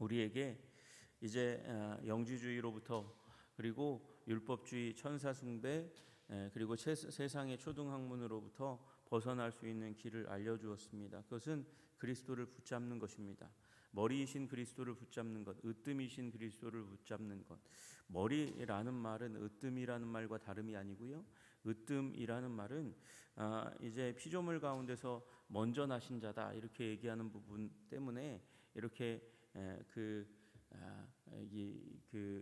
우리에게 이제 영지주의로부터, 그리고 율법주의, 천사숭배, 그리고 세상의 초등학문으로부터 벗어날 수 있는 길을 알려주었습니다. 그것은 그리스도를 붙잡는 것입니다. 머리이신 그리스도를 붙잡는 것, 으뜸이신 그리스도를 붙잡는 것. 머리라는 말은 으뜸이라는 말과 다름이 아니고요. 으뜸이라는 말은 이제 피조물 가운데서 먼저 나신 자다 이렇게 얘기하는 부분 때문에 이렇게 그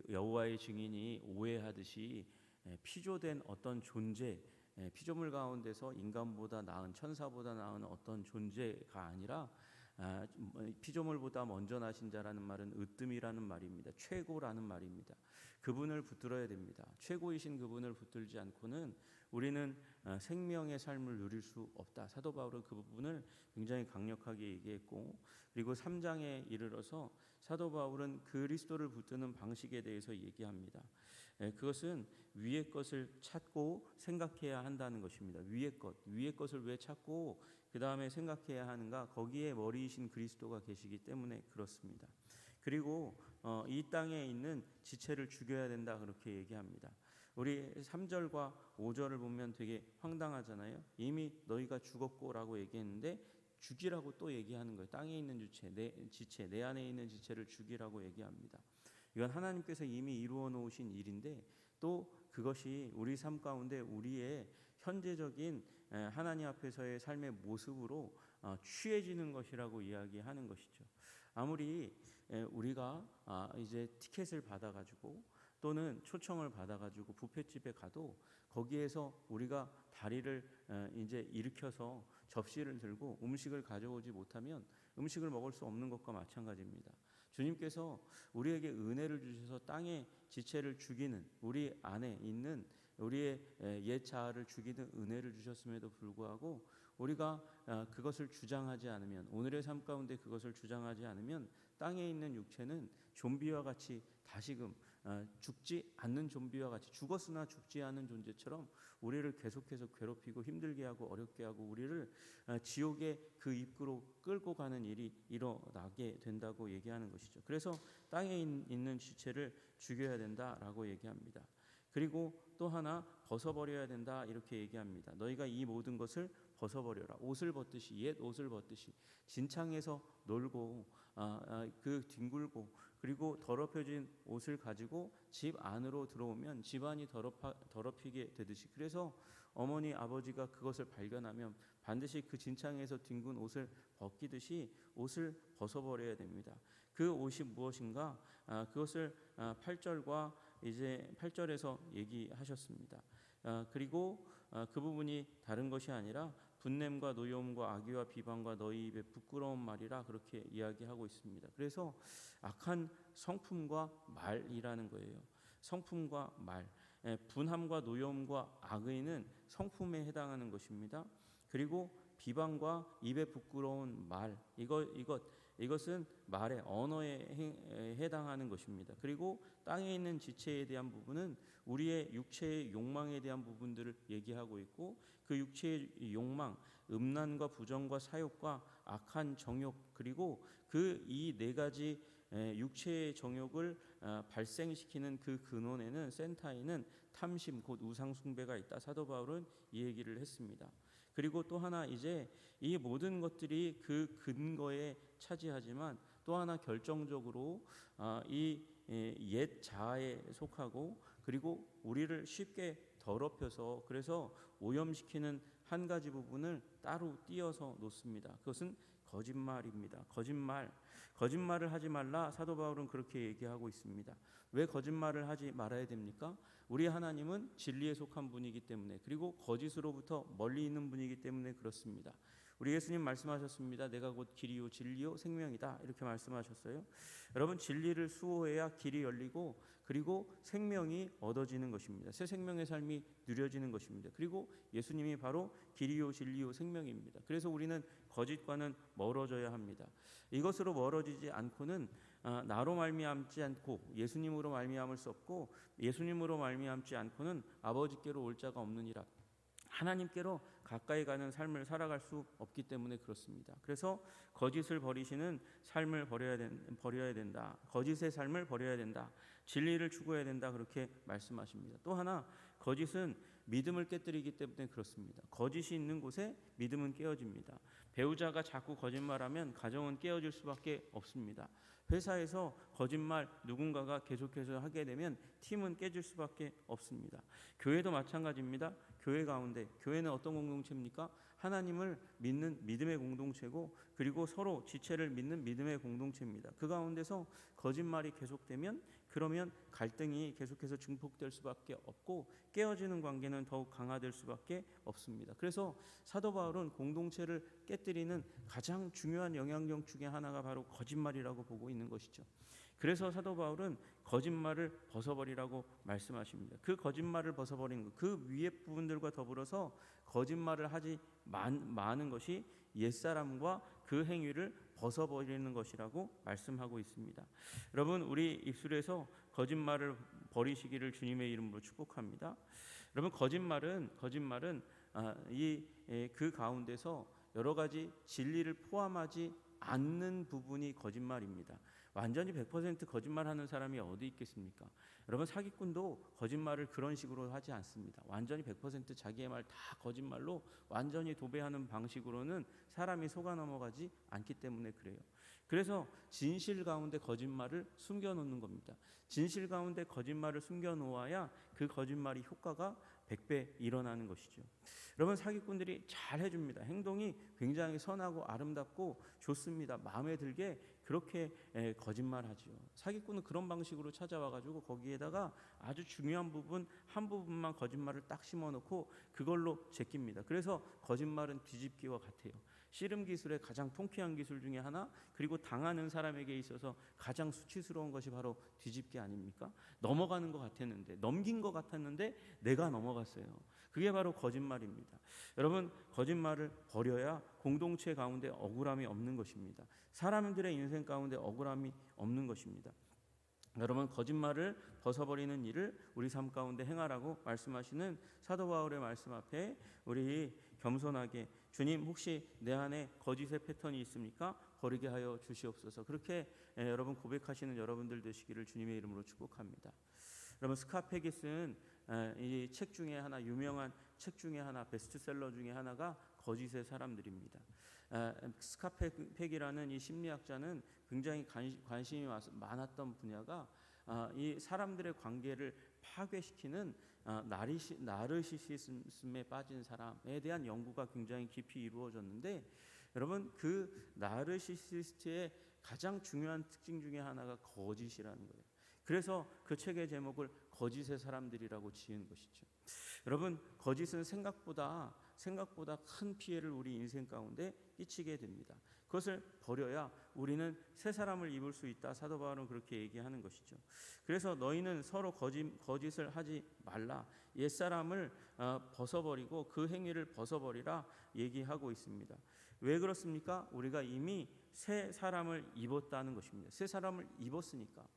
여호와의 증인이 오해하듯이 피조된 어떤 존재, 피조물 가운데서 인간보다 나은, 천사보다 나은 어떤 존재가 아니라 피조물보다 먼저 나신 자라는 말은 으뜸이라는 말입니다. 최고라는 말입니다. 그분을 붙들어야 됩니다. 최고이신 그분을 붙들지 않고는 우리는 생명의 삶을 누릴 수 없다. 사도 바울은 그 부분을 굉장히 강력하게 얘기했고, 그리고 3장에 이르러서 사도 바울은 그리스도를 붙드는 방식에 대해서 얘기합니다. 그것은 위의 것을 찾고 생각해야 한다는 것입니다. 위의 것을 왜 찾고 그 다음에 생각해야 하는가? 거기에 머리이신 그리스도가 계시기 때문에 그렇습니다. 그리고 이 땅에 있는 지체를 죽여야 된다 그렇게 얘기합니다. 우리 3절과 5절을 보면 되게 황당하잖아요. 이미 너희가 죽었고 라고 얘기했는데 죽이라고 또 얘기하는 거예요. 땅에 있는 지체, 내 안에 있는 지체를 죽이라고 얘기합니다. 이건 하나님께서 이미 이루어 놓으신 일인데 또 그것이 우리 삶 가운데 우리의 현재적인 하나님 앞에서의 삶의 모습으로 취해지는 것이라고 이야기하는 것이죠. 아무리 우리가 이제 티켓을 받아가지고 또는 초청을 받아가지고 뷔페집에 가도 거기에서 우리가 다리를 이제 일으켜서 접시를 들고 음식을 가져오지 못하면 음식을 먹을 수 없는 것과 마찬가지입니다. 주님께서 우리에게 은혜를 주셔서 땅의 지체를 죽이는, 우리 안에 있는 우리의 옛 자아를 죽이는 은혜를 주셨음에도 불구하고 우리가 그것을 주장하지 않으면, 오늘의 삶 가운데 그것을 주장하지 않으면 땅에 있는 육체는 좀비와 같이 다시금 죽지 않는 좀비와 같이, 죽었으나 죽지 않은 존재처럼 우리를 계속해서 괴롭히고 힘들게 하고 어렵게 하고 우리를 지옥의 그 입구로 끌고 가는 일이 일어나게 된다고 얘기하는 것이죠. 그래서 땅에 있는 지체를 죽여야 된다라고 얘기합니다. 그리고 또 하나 벗어버려야 된다 이렇게 얘기합니다. 너희가 이 모든 것을 벗어버려라. 옷을 벗듯이, 옛 옷을 벗듯이 진창에서 놀고 그 뒹굴고 그리고 더럽혀진 옷을 가지고 집 안으로 들어오면 집안이 더럽히게 되듯이, 그래서 어머니 아버지가 그것을 발견하면 반드시 그 진창에서 뒹군 옷을 벗기듯이 옷을 벗어버려야 됩니다. 그 옷이 무엇인가? 그것을 8절과 이제 8절에서 얘기하셨습니다. 그리고 그 부분이 다른 것이 아니라 분냄과 노여움과 악의와 비방과 너희 입에 부끄러운 말이라 그렇게 이야기하고 있습니다. 그래서 악한 성품과 말이라는 거예요. 성품과 말, 분함과 노여움과 악의는 성품에 해당하는 것입니다. 그리고 비방과 입에 부끄러운 말, 이것은 말의 언어에 해당하는 것입니다. 그리고 땅에 있는 지체에 대한 부분은 우리의 육체의 욕망에 대한 부분들을 얘기하고 있고, 그 육체의 욕망, 음란과 부정과 사욕과 악한 정욕, 그리고 그 이 네 가지 육체의 정욕을 발생시키는 그 근원에는, 센터에는 탐심 곧 우상숭배가 있다. 사도 바울은 이 얘기를 했습니다. 그리고 또 하나, 이제 이 모든 것들이 그 근거에 차지하지만 또 하나 결정적으로 이 옛 자아에 속하고, 그리고 우리를 쉽게 더럽혀서 그래서 오염시키는 한 가지 부분을 따로 띄어서 놓습니다. 그것은 거짓말입니다. 거짓말을 하지 말라. 사도 바울은 그렇게 얘기하고 있습니다. 왜 거짓말을 하지 말아야 됩니까? 우리 하나님은 진리에 속한 분이기 때문에, 그리고 거짓으로부터 멀리 있는 분이기 때문에 그렇습니다. 우리 예수님 말씀하셨습니다. 내가 곧 길이요 진리요 생명이다 이렇게 말씀하셨어요. 여러분, 진리를 수호해야 길이 열리고 그리고 생명이 얻어지는 것입니다. 새 생명의 삶이 누려지는 것입니다. 그리고 예수님이 바로 길이요 진리요 생명입니다. 그래서 우리는 거짓과는 멀어져야 합니다. 이것으로 멀어지지 않고는 나로 말미암지 않고 예수님으로 말미암을 수 없고, 예수님으로 말미암지 않고는 아버지께로 올 자가 없느니라. 하나님께로 가까이 가는 삶을 살아갈 수 없기 때문에 그렇습니다. 그래서 거짓을 버리시는 삶을 버려야 된다. 거짓의 삶을 버려야 된다. 진리를 추구해야 된다. 그렇게 말씀하십니다. 또 하나, 거짓은 믿음을 깨뜨리기 때문에 그렇습니다. 거짓이 있는 곳에 믿음은 깨어집니다. 배우자가 자꾸 거짓말하면 가정은 깨어질 수밖에 없습니다. 회사에서 거짓말 누군가가 계속해서 하게 되면 팀은 깨질 수밖에 없습니다. 교회도 마찬가지입니다. 교회 가운데, 교회는 어떤 공동체입니까? 하나님을 믿는 믿음의 공동체고, 그리고 서로 지체를 믿는 믿음의 공동체입니다. 그 가운데서 거짓말이 계속되면 그러면 갈등이 계속해서 증폭될 수밖에 없고, 깨어지는 관계는 더욱 강화될 수밖에 없습니다. 그래서 사도 바울은 공동체를 깨뜨리는 가장 중요한 영향력 중에 하나가 바로 거짓말이라고 보고 있는 것이죠. 그래서 사도 바울은 거짓말을 벗어버리라고 말씀하십니다. 그 거짓말을 벗어버리는 것, 그 위에 부분들과 더불어서 거짓말을 하지 마는 것이 옛사람과 그 행위를 벗어버리는 것이라고 말씀하고 있습니다. 여러분, 우리 입술에서 거짓말을 버리시기를 주님의 이름으로 축복합니다. 여러분, 거짓말은 그 가운데서 여러 가지 진리를 포함하지 않는 부분이 거짓말입니다. 완전히 100% 거짓말하는 사람이 어디 있겠습니까? 여러분, 사기꾼도 거짓말을 그런 식으로 하지 않습니다. 완전히 100% 자기의 말 다 거짓말로 완전히 도배하는 방식으로는 사람이 속아 넘어가지 않기 때문에 그래요. 그래서 진실 가운데 거짓말을 숨겨놓는 겁니다. 진실 가운데 거짓말을 숨겨놓아야 그 거짓말이 효과가 100배 일어나는 것이죠. 여러분, 사기꾼들이 잘 해줍니다. 행동이 굉장히 선하고 아름답고 좋습니다. 마음에 들게 그렇게 거짓말하죠. 사기꾼은 그런 방식으로 찾아와가지고 거기에다가 아주 중요한 부분 한 부분만 거짓말을 딱 심어놓고 그걸로 제낍니다. 그래서 거짓말은 뒤집기와 같아요. 씨름 기술의 가장 통쾌한 기술 중에 하나, 그리고 당하는 사람에게 있어서 가장 수치스러운 것이 바로 뒤집기 아닙니까? 넘어가는 것 같았는데, 넘긴 것 같았는데 내가 넘어갔어요. 그게 바로 거짓말입니다. 여러분, 거짓말을 버려야 공동체 가운데 억울함이 없는 것입니다. 사람들의 인생 가운데 억울함이 없는 것입니다. 여러분, 거짓말을 벗어버리는 일을 우리 삶 가운데 행하라고 말씀하시는 사도 바울의 말씀 앞에 우리 겸손하게, 주님, 혹시 내 안에 거짓의 패턴이 있습니까? 버리게 하여 주시옵소서. 그렇게 여러분 고백하시는 여러분들 되시기를 주님의 이름으로 축복합니다. 여러분, 스카펙이 쓴 이 책 중에 하나, 유명한 책 중에 하나, 베스트셀러 중에 하나가 거짓의 사람들입니다. 스카펙이라는 이 심리학자는 굉장히 관심이 많았던 분야가 이 사람들의 관계를 파괴시키는 나르시시즘에 빠진 사람에 대한 연구가 굉장히 깊이 이루어졌는데, 여러분, 그 나르시시스트의 가장 중요한 특징 중에 하나가 거짓이라는 거예요. 그래서 그 책의 제목을 거짓의 사람들이라고 지은 것이죠. 여러분, 거짓은 생각보다 큰 피해를 우리 인생 가운데 끼치게 됩니다. 그것을 버려야 우리는 새 사람을 입을 수 있다. 사도 바울은 그렇게 얘기하는 것이죠. 그래서 너희는 서로 거짓을 하지 말라. 옛사람을 벗어버리고 그 행위를 벗어버리라 얘기하고 있습니다. 왜 그렇습니까? 우리가 이미 새 사람을 입었다는 것입니다. 새 사람을 입었으니까.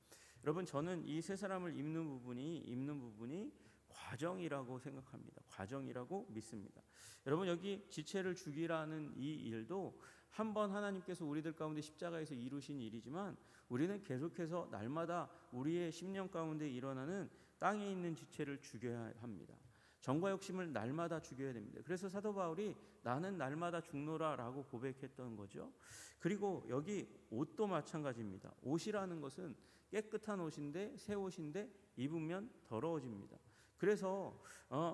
여러분, 저는 이 새 사람을 입는 부분이 과정이라고 생각합니다. 과정이라고 믿습니다. 여러분, 여기 지체를 죽이라는 이 일도 한번 하나님께서 우리들 가운데 십자가에서 이루신 일이지만, 우리는 계속해서 날마다 우리의 심령 가운데 일어나는 땅에 있는 지체를 죽여야 합니다. 정과 욕심을 날마다 죽여야 됩니다. 그래서 사도 바울이 나는 날마다 죽노라라고 고백했던 거죠. 그리고 여기 옷도 마찬가지입니다. 옷이라는 것은 깨끗한 옷인데, 새 옷인데 입으면 더러워집니다. 그래서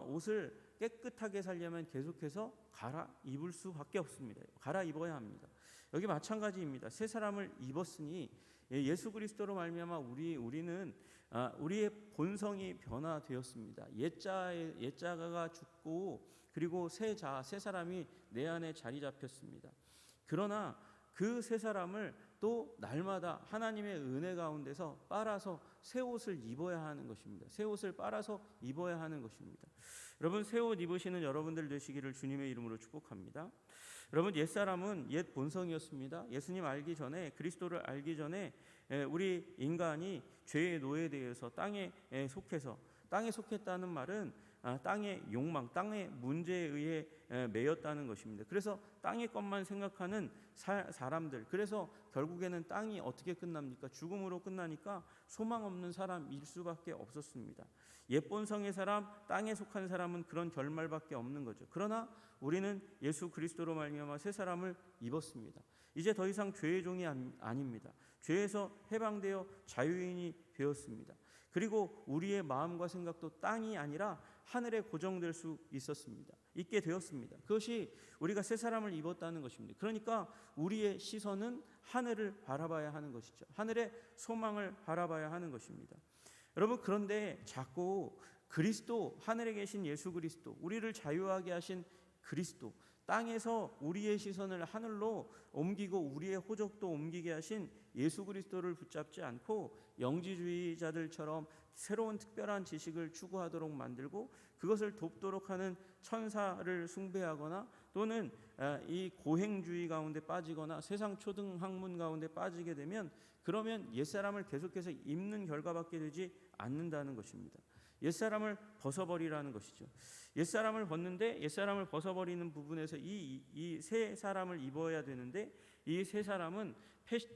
옷을 깨끗하게 살려면 계속해서 갈아입을 수밖에 없습니다. 갈아입어야 합니다. 여기 마찬가지입니다. 새 사람을 입었으니 예수 그리스도로 말미암아 우리는 우리의 본성이 변화되었습니다. 옛자가 죽고 그리고 새 사람이 내 안에 자리 잡혔습니다. 그러나 그 새 사람을 또 날마다 하나님의 은혜 가운데서 빨아서 새 옷을 입어야 하는 것입니다. 새 옷을 빨아서 입어야 하는 것입니다. 여러분, 새 옷 입으시는 여러분들 되시기를 주님의 이름으로 축복합니다. 여러분, 옛사람은 옛 본성이었습니다. 예수님 알기 전에, 그리스도를 알기 전에 우리 인간이 죄의 노예되어서 땅에 속했다는 말은 땅의 욕망, 땅의 문제에 의해 매였다는 것입니다. 그래서 땅의 것만 생각하는 사람들, 그래서 결국에는 땅이 어떻게 끝납니까? 죽음으로 끝나니까 소망 없는 사람일 수밖에 없었습니다. 옛 본성의 사람, 땅에 속한 사람은 그런 결말밖에 없는 거죠. 그러나 우리는 예수 그리스도로 말미암아 새 사람을 입었습니다. 이제 더 이상 죄의 종이 아닙니다. 죄에서 해방되어 자유인이 되었습니다. 그리고 우리의 마음과 생각도 땅이 아니라 하늘에 고정될 수 있게 되었습니다. 그것이 우리가 새 사람을 입었다는 것입니다. 그러니까 우리의 시선은 하늘을 바라봐야 하는 것이죠. 하늘의 소망을 바라봐야 하는 것입니다. 여러분, 그런데 자꾸 그리스도, 하늘에 계신 예수 그리스도, 우리를 자유하게 하신 그리스도, 땅에서 우리의 시선을 하늘로 옮기고 우리의 호적도 옮기게 하신 예수 그리스도를 붙잡지 않고 영지주의자들처럼 새로운 특별한 지식을 추구하도록 만들고 그것을 돕도록 하는 천사를 숭배하거나 또는 이 고행주의 가운데 빠지거나 세상 초등학문 가운데 빠지게 되면 그러면 옛사람을 계속해서 입는 결과밖에 되지 않는다는 것입니다. 옛사람을 벗어버리라는 것이죠. 옛사람을 벗는데 옛사람을 벗어버리는 부분에서 이 새 사람을 입어야 되는데 이 새 사람은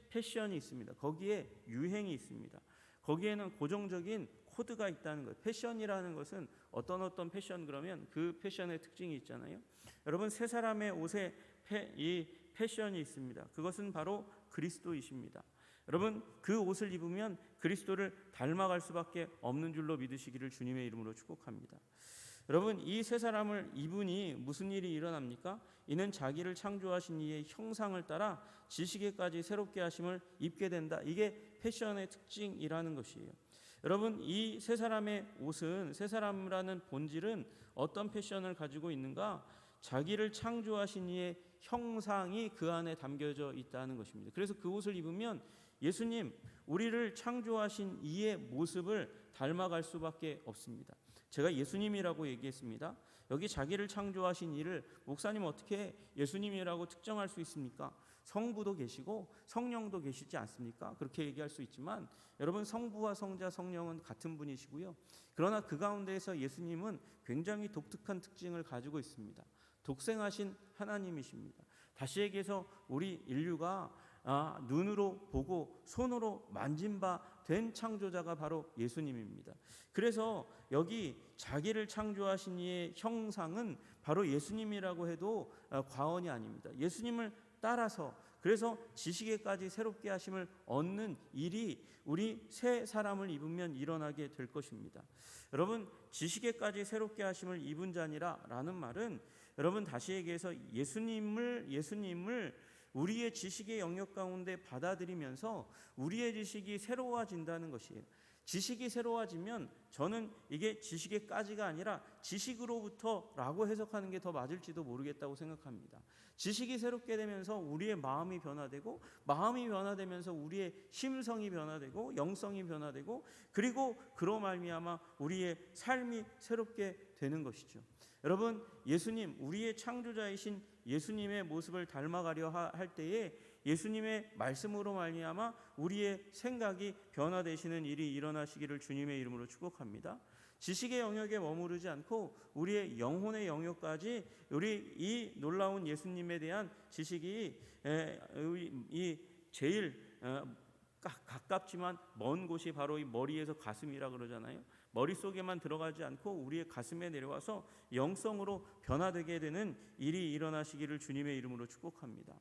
패션이 있습니다. 거기에 유행이 있습니다. 거기에는 고정적인 코드가 있다는 거예요. 패션이라는 것은 어떤 패션, 그러면 그 패션의 특징이 있잖아요. 여러분, 새 사람의 옷에 이 패션이 있습니다. 그것은 바로 그리스도이십니다. 여러분, 그 옷을 입으면 그리스도를 닮아갈 수밖에 없는 줄로 믿으시기를 주님의 이름으로 축복합니다. 여러분, 이 새 사람을 입으니 무슨 일이 일어납니까? 이는 자기를 창조하신 이의 형상을 따라 지식에까지 새롭게 하심을 입게 된다. 이게 패션의 특징이라는 것이에요. 여러분, 이 새 사람의 옷은, 새 사람이라는 본질은 어떤 패션을 가지고 있는가? 자기를 창조하신 이의 형상이 그 안에 담겨져 있다는 것입니다. 그래서 그 옷을 입으면 예수님, 우리를 창조하신 이의 모습을 닮아갈 수밖에 없습니다. 제가 예수님이라고 얘기했습니다. 여기 자기를 창조하신 이를 목사님 어떻게 예수님이라고 특정할 수 있습니까? 성부도 계시고 성령도 계시지 않습니까? 그렇게 얘기할 수 있지만 여러분, 성부와 성자 성령은 같은 분이시고요. 그러나 그 가운데에서 예수님은 굉장히 독특한 특징을 가지고 있습니다. 독생하신 하나님이십니다. 다시 얘기해서 우리 인류가 눈으로 보고 손으로 만진 바 된 창조자가 바로 예수님입니다. 그래서 여기 자기를 창조하신 이의 형상은 바로 예수님이라고 해도 과언이 아닙니다. 예수님을 따라서, 그래서 지식에까지 새롭게 하심을 얻는 일이 우리 새 사람을 입으면 일어나게 될 것입니다. 여러분, 지식에까지 새롭게 하심을 입은 자니라라는 말은 여러분, 다시 얘기해서 예수님을 우리의 지식의 영역 가운데 받아들이면서 우리의 지식이 새로워진다는 것이에요. 지식이 새로워지면 저는 이게 지식에까지가 아니라 지식으로부터라고 해석하는 게 더 맞을지도 모르겠다고 생각합니다. 지식이 새롭게 되면서 우리의 마음이 변화되고, 마음이 변화되면서 우리의 심성이 변화되고, 영성이 변화되고, 그리고 그로 말미암아 우리의 삶이 새롭게 되는 것이죠. 여러분, 예수님, 우리의 창조자이신 예수님의 모습을 닮아가려 할 때에 예수님의 말씀으로 말미암아 우리의 생각이 변화되시는 일이 일어나시기를 주님의 이름으로 축복합니다. 지식의 영역에 머무르지 않고 우리의 영혼의 영역까지 우리 이 놀라운 예수님에 대한 지식이 이 제일 가깝지만 먼 곳이 바로 이 머리에서 가슴이라 그러잖아요. 머릿속에만 들어가지 않고 우리의 가슴에 내려와서 영성으로 변화되게 되는 일이 일어나시기를 주님의 이름으로 축복합니다.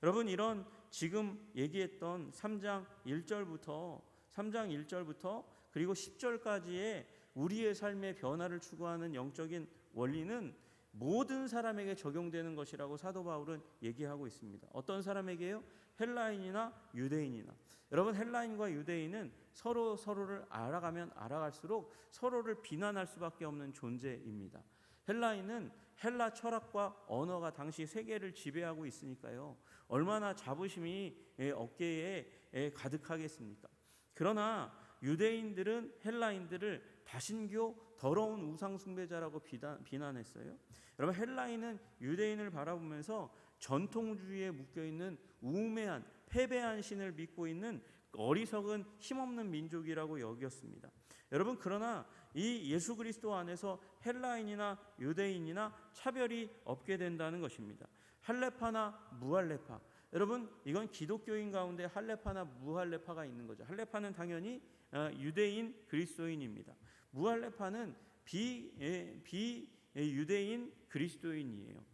여러분, 이런 지금 얘기했던 3장 1절부터 그리고 10절까지의 우리의 삶의 변화를 추구하는 영적인 원리는 모든 사람에게 적용되는 것이라고 사도 바울은 얘기하고 있습니다. 어떤 사람에게요? 헬라인이나 유대인이나. 여러분, 헬라인과 유대인은 서로를 알아가면 알아갈수록 서로를 비난할 수밖에 없는 존재입니다. 헬라인은 헬라 철학과 언어가 당시 세계를 지배하고 있으니까요. 얼마나 자부심이 어깨에 가득하겠습니까? 그러나 유대인들은 헬라인들을 다신교 더러운 우상 숭배자라고 비난했어요. 여러분, 헬라인은 유대인을 바라보면서 전통주의에 묶여있는 우매한 패배한 신을 믿고 있는 어리석은 힘없는 민족이라고 여겼습니다. 여러분, 그러나 이 예수 그리스도 안에서 헬라인이나 유대인이나 차별이 없게 된다는 것입니다. 할레파나 무할레파. 여러분, 이건 기독교인 가운데 할레파나 무할레파가 있는 거죠. 할레파는 당연히 유대인 그리스도인입니다. 무할레파는 비유대인 그리스도인이에요.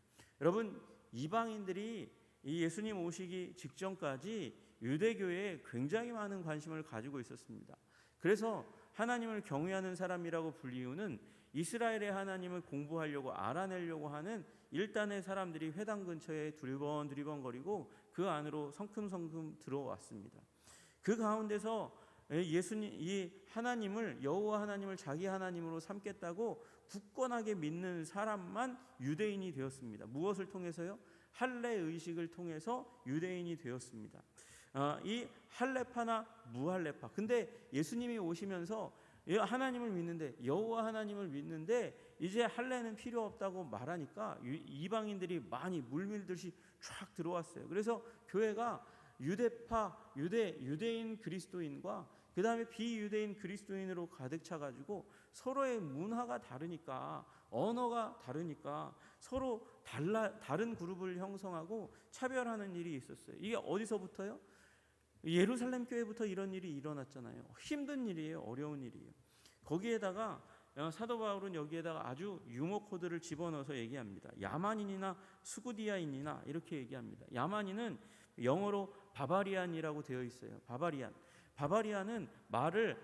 여러분, 이방인들이 이 예수님 오시기 직전까지 유대교에 굉장히 많은 관심을 가지고 있었습니다. 그래서 하나님을 경외하는 사람이라고 불리우는 이스라엘의 하나님을 공부하려고 알아내려고 하는 일단의 사람들이 회당 근처에 두리번거리고 그 안으로 성큼성큼 들어왔습니다. 그 가운데서 예수님, 이 하나님을, 여호와 하나님을 자기 하나님으로 삼겠다고 굳건하게 믿는 사람만 유대인이 되었습니다. 무엇을 통해서요? 할례 의식을 통해서 유대인이 되었습니다. 이 할레파나 무할레파. 근데 예수님이 오시면서 하나님을 믿는데, 여호와 하나님을 믿는데 이제 할례는 필요 없다고 말하니까 이방인들이 많이 물밀듯이 쫙 들어왔어요. 그래서 교회가 유대파, 유대인 그리스도인과 그 다음에 비유대인 그리스도인으로 가득 차가지고 서로의 문화가 다르니까, 언어가 다르니까 서로 다른 그룹을 형성하고 차별하는 일이 있었어요. 이게 어디서부터요? 예루살렘 교회부터 이런 일이 일어났잖아요. 힘든 일이에요. 어려운 일이에요. 거기에다가 사도 바울은 여기에다가 아주 유머 코드를 집어넣어서 얘기합니다. 야만인이나 수구디아인이나 이렇게 얘기합니다. 야만인은 영어로 바바리안이라고 되어 있어요. 바바리안은 말을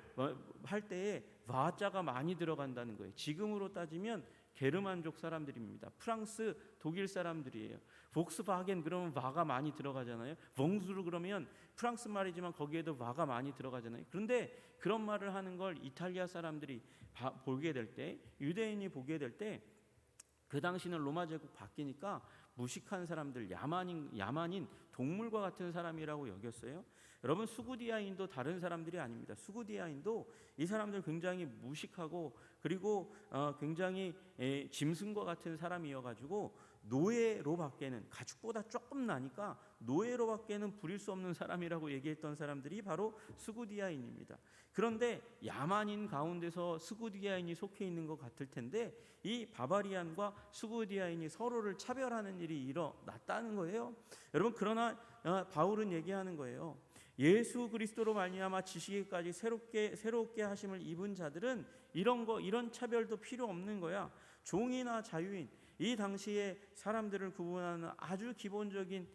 할 때에 와자가 많이 들어간다는 거예요. 지금으로 따지면 게르만족 사람들입니다. 프랑스, 독일 사람들이에요. 복스바겐 그러면 와가 많이 들어가잖아요. 봉수르 그러면 프랑스 말이지만 거기에도 와가 많이 들어가잖아요. 그런데 그런 말을 하는 걸 이탈리아 사람들이 보게 될 때, 유대인이 보게 될 때, 그 당시는 로마 제국 바뀌니까 무식한 사람들, 야만인 동물과 같은 사람이라고 여겼어요. 여러분, 수구디아인도 다른 사람들이 아닙니다. 수구디아인도 이 사람들 굉장히 무식하고 그리고 굉장히 짐승과 같은 사람이어가지고 노예로밖에는, 가축보다 조금 나니까 노예로밖에는 부릴 수 없는 사람이라고 얘기했던 사람들이 바로 수구디아인입니다. 그런데 야만인 가운데서 수구디아인이 속해 있는 것 같을 텐데 이 바바리안과 수구디아인이 서로를 차별하는 일이 일어났다는 거예요. 여러분, 그러나 바울은 얘기하는 거예요. 예수 그리스도로 말미암아 지식에까지 새롭게 하심을 입은 자들은 이런 차별도 필요 없는 거야. 종이나 자유인, 이 당시에 사람들을 구분하는 아주 기본적인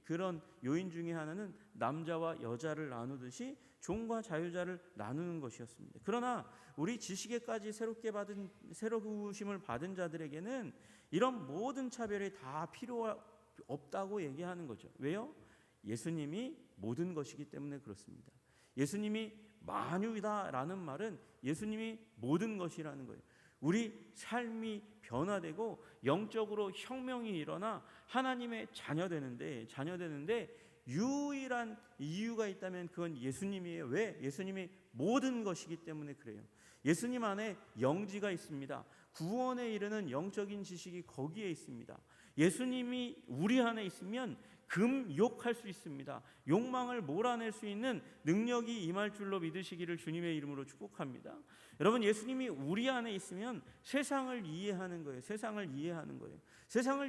그런 요인 중에 하나는 남자와 여자를 나누듯이 종과 자유자를 나누는 것이었습니다. 그러나 우리 지식에까지 새로 구심을 받은 자들에게는 이런 모든 차별이 다 필요 없다고 얘기하는 거죠. 왜요? 예수님이 모든 것이기 때문에 그렇습니다. 예수님이 만유이다라는 말은 예수님이 모든 것이라는 거예요. 우리 삶이 변화되고 영적으로 혁명이 일어나 하나님의 자녀되는데 유일한 이유가 있다면 그건 예수님이에요. 왜? 예수님이 모든 것이기 때문에 그래요. 예수님 안에 영지가 있습니다. 구원에 이르는 영적인 지식이 거기에 있습니다. 예수님이 우리 안에 있으면 금욕할 수 있습니다. 욕망을 몰아낼 수 있는 능력이 임할 줄로 믿으시기를 주님의 이름으로 축복합니다. 여러분, 예수님이 우리 안에 있으면 세상을 이해하는 거예요. 세상을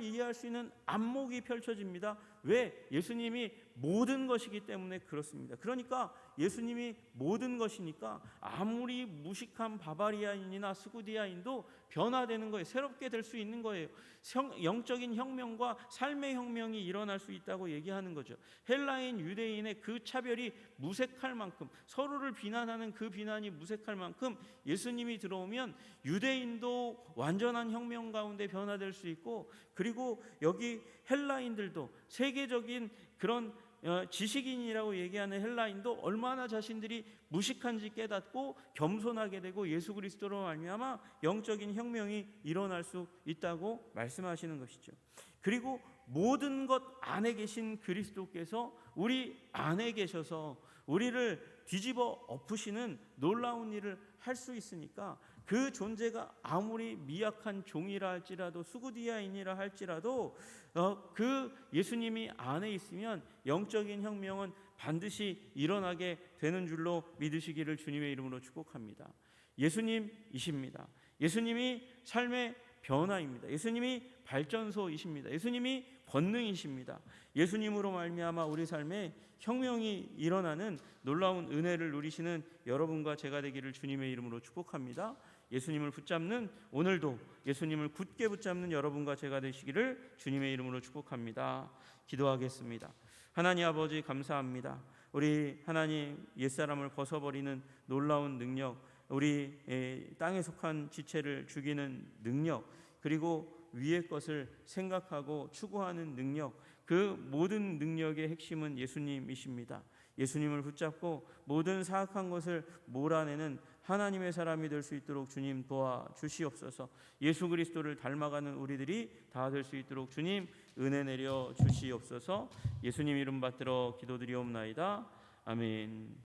이해할 수 있는 안목이 펼쳐집니다. 왜? 예수님이 모든 것이기 때문에 그렇습니다. 그러니까 예수님이 모든 것이니까 아무리 무식한 바바리아인이나 스구디아인도 변화되는 거예요. 새롭게 될 수 있는 거예요. 영적인 혁명과 삶의 혁명이 일어날 수 있다고 얘기하는 거죠. 헬라인, 유대인의 그 차별이 무색할 만큼, 서로를 비난하는 그 비난이 무색할 만큼 예수님이 들어오면 유대인도 완전한 혁명 가운데 변화될 수 있고, 그리고 여기 헬라인들도 세계적인 그런 지식인이라고 얘기하는 헬라인도 얼마나 자신들이 무식한지 깨닫고 겸손하게 되고 예수 그리스도로 말미암아 영적인 혁명이 일어날 수 있다고 말씀하시는 것이죠. 그리고 모든 것 안에 계신 그리스도께서 우리 안에 계셔서 우리를 뒤집어 엎으시는 놀라운 일을 할 수 있으니까 그 존재가 아무리 미약한 종이라 할지라도 수구디아인이라 할지라도 그 예수님이 안에 있으면 영적인 혁명은 반드시 일어나게 되는 줄로 믿으시기를 주님의 이름으로 축복합니다. 예수님이십니다. 예수님이 삶의 변화입니다. 예수님이 발전소이십니다. 예수님이 권능이십니다. 예수님으로 말미암아 우리 삶에 혁명이 일어나는 놀라운 은혜를 누리시는 여러분과 제가 되기를 주님의 이름으로 축복합니다. 예수님을 붙잡는, 오늘도 예수님을 굳게 붙잡는 여러분과 제가 되시기를 주님의 이름으로 축복합니다. 기도하겠습니다. 하나님 아버지, 감사합니다. 우리 하나님 옛사람을 벗어버리는 놀라운 능력, 우리 땅에 속한 지체를 죽이는 능력, 그리고 위의 것을 생각하고 추구하는 능력, 그 모든 능력의 핵심은 예수님이십니다. 예수님을 붙잡고 모든 사악한 것을 몰아내는 하나님의 사람이 될 수 있도록 주님 도와주시옵소서. 예수 그리스도를 닮아가는 우리들이 다 될 수 있도록 주님 은혜 내려 주시옵소서. 예수님 이름 받들어 기도드리옵나이다. 아멘.